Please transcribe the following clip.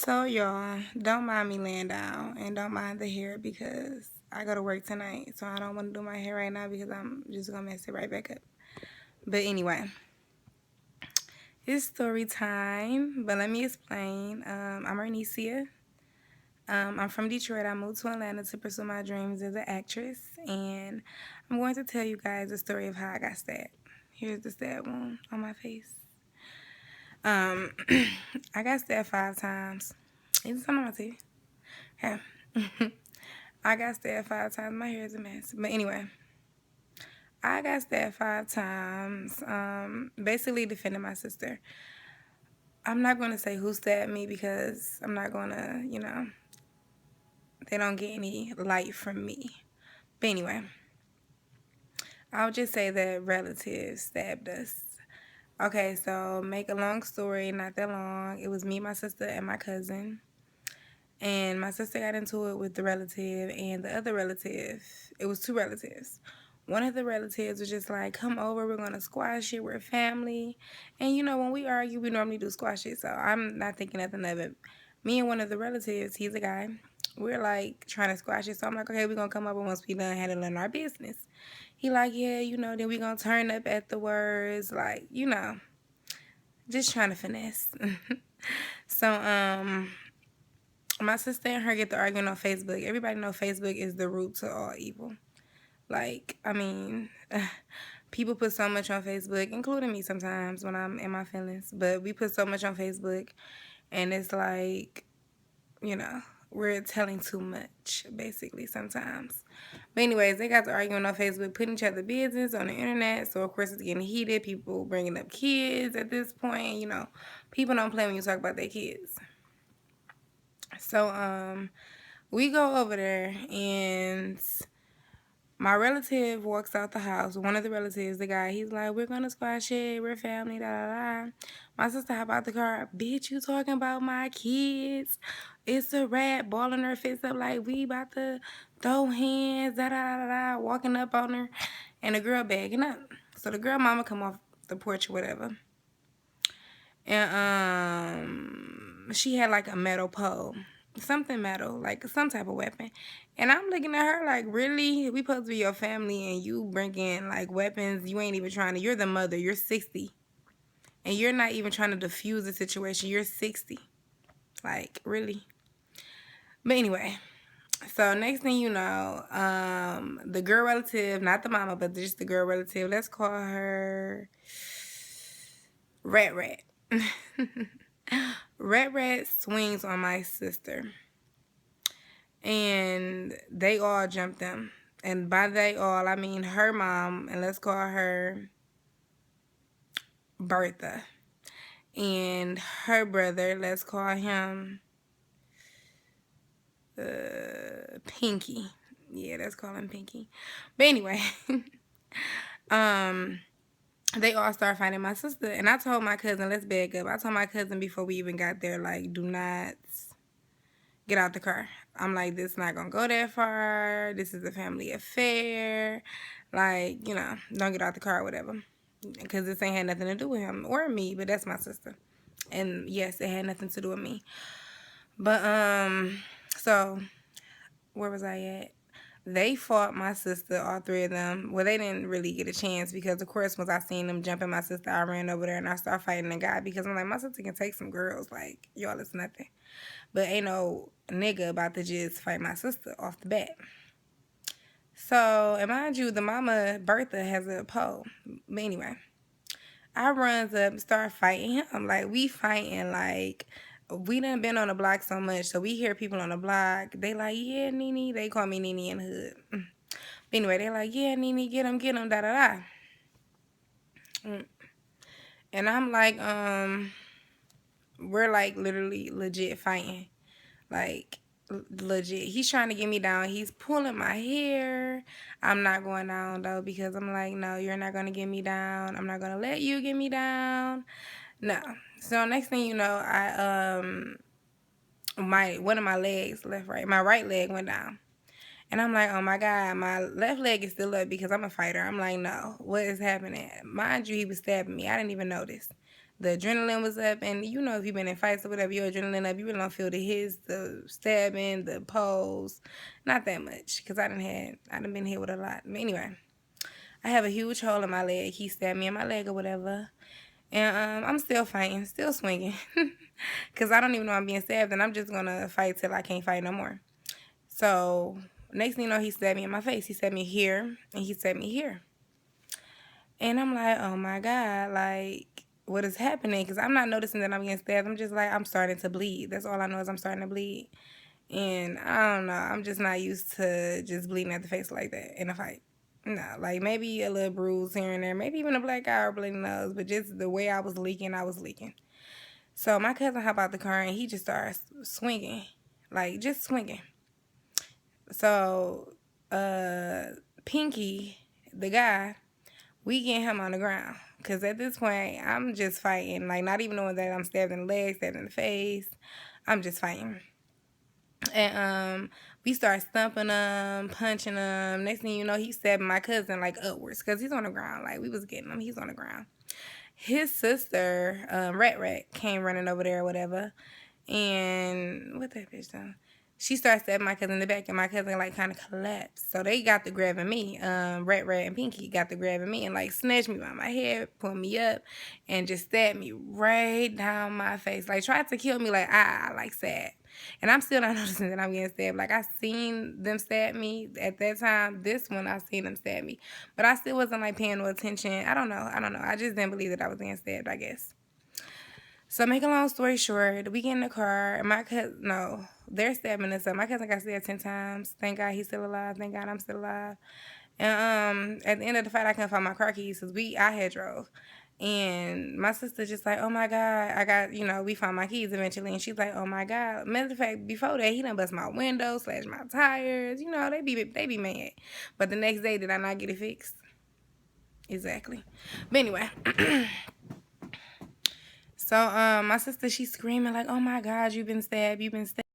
So y'all, don't mind me laying down and don't mind the hair because I go to work tonight, so I don't want to do my hair right now because I'm just gonna mess it right back up. But anyway, it's story time. But let me explain. I'm Arnesia. I'm from Detroit. I moved to Atlanta to pursue my dreams as an actress, and I'm going to tell you guys the story of how I got stabbed. Here's the stab wound on my face. I got stabbed 5 times. Is this on my teeth? Yeah. I got stabbed 5 times. My hair is a mess. But anyway, I got stabbed 5 times. Basically defending my sister. I'm not going to say who stabbed me because I'm not going to, they don't get any light from me. But anyway, I'll just say that relatives stabbed us. Okay, so make a long story, not that long. It was me, my sister, and my cousin. And my sister got into it with the relative and the other relative. It was 2 relatives. One of the relatives was just like, come over, we're going to squash it, we're family. And when we argue, we normally do squash it. So I'm not thinking nothing of it. Me and one of the relatives, he's a guy, we're like trying to squash it. So I'm like, okay, we're going to come over once we done handling our business. He like, yeah, then we going to turn up at the words, like, just trying to finesse. So, my sister and her get to arguing on Facebook. Everybody know Facebook is the root to all evil. Like, people put so much on Facebook, including me sometimes when I'm in my feelings. But we put so much on Facebook, and it's like, we're telling too much, basically, sometimes. But anyways, they got to arguing on Facebook, putting each other business on the internet. So, of course, it's getting heated. People bringing up kids at this point. People don't play when you talk about their kids. So, we go over there, and my relative walks out the house. One of the relatives, the guy, he's like, we're going to squash it. We're family, da-da-da. My sister hop out the car. Bitch, you talking about my kids? It's a rat balling her fist up like we about to throw hands, da-da-da-da, walking up on her. And the girl bagging up. So the girl mama come off the porch or whatever. And she had like a metal pole. Something metal, like some type of weapon. And I'm looking at her like, really? We supposed to be your family and you bringing like weapons. You ain't even trying to. You're the mother. You're 60. And you're not even trying to defuse the situation. You're 60. Like, really? But anyway, so next thing you know, the girl relative, not the mama, but just the girl relative, let's call her Rat. Rat swings on my sister. And they all jumped them. And by they all, I mean her mom, and let's call her Bertha. And her brother, let's call him Pinky. Yeah, let's call him Pinky. But anyway, they all start fighting my sister. And I told my cousin, let's back up. I told my cousin before we even got there, like, do not get out the car. I'm like, this not gonna go that far. This is a family affair. Like, don't get out the car or whatever. Because this ain't had nothing to do with him or me, but that's my sister. And yes, it had nothing to do with me. But, so, where was I at? They fought my sister, all 3 of them. Well, they didn't really get a chance because, of course, once I seen them jumping my sister, I ran over there and I started fighting the guy because I'm like, my sister can take some girls. Like, y'all, it's nothing. But ain't no nigga about to just fight my sister off the bat. So, and mind you, the mama, Bertha, has a pole. But anyway, I runs up and start fighting him. Like, we fighting, like, we done been on the block so much. So, we hear people on the block. They like, yeah, Nene. They call me Nene in the hood. But anyway, they like, yeah, Nene, get him, da-da-da. And I'm like, we're like literally legit fighting. Like, legit. He's trying to get me down. He's pulling my hair. I'm not going down, though, because I'm like, no, you're not going to get me down. I'm not going to let you get me down. No. So, next thing you know, one of my legs, my right leg went down. And I'm like, oh, my God, my left leg is still up because I'm a fighter. I'm like, no, what is happening? Mind you, he was stabbing me. I didn't even notice. the adrenaline was up. And you know, if you've been in fights or whatever, your adrenaline up, you really don't feel the hits, the stabbing, the pulls. Not that much, because I done been hit with a lot. But anyway, I have a huge hole in my leg. He stabbed me in my leg or whatever. And I'm still fighting, still swinging. Because I don't even know I'm being stabbed, and I'm just going to fight till I can't fight no more. So next thing you know, he stabbed me in my face. He stabbed me here, and he stabbed me here. And I'm like, oh my God, like, what is happening? Because I'm not noticing that I'm getting stabbed. I'm just like, I'm starting to bleed. That's all I know is I'm starting to bleed. And I don't know, I'm just not used to just bleeding at the face like that in a fight. No, like maybe a little bruise here and there, maybe even a black eye or bleeding nose, but just the way I was leaking, I was leaking. So my cousin hopped out the car and he just started swinging, like just swinging. So Pinky, the guy, we get him on the ground. Because at this point, I'm just fighting, like not even knowing that I'm stabbed in the leg, stabbed in the face. I'm just fighting. And we start stumping him, punching him. Next thing you know, he's stabbing my cousin like upwards because he's on the ground. Like we was getting him, he's on the ground. His sister, Rat, came running over there or whatever. And what that bitch done? She started stabbing my cousin in the back, and my cousin like kind of collapsed. So they got to grabbing me. Rat and Pinky got to grabbing me and like snatched me by my hair, pulled me up, and just stabbed me right down my face. Like tried to kill me like like sad. And I'm still not noticing that I'm getting stabbed. Like, I seen them stab me at that time. This one, I seen them stab me. But I still wasn't, like, paying no attention. I don't know. I just didn't believe that I was getting stabbed, I guess. So, make a long story short, we get in the car, and my cousin, no, they're stabbing us up. My cousin got stabbed 10 times. Thank God he's still alive. Thank God I'm still alive. And at the end of the fight, I couldn't find my car keys because I had drove. And my sister just like, oh my God, we found my keys eventually. And she's like, oh my God. Matter of fact, before that, he done bust my window, slashed my tires. They be mad. But the next day, did I not get it fixed? Exactly. But anyway. So, my sister, she's screaming like, oh my God, you've been stabbed.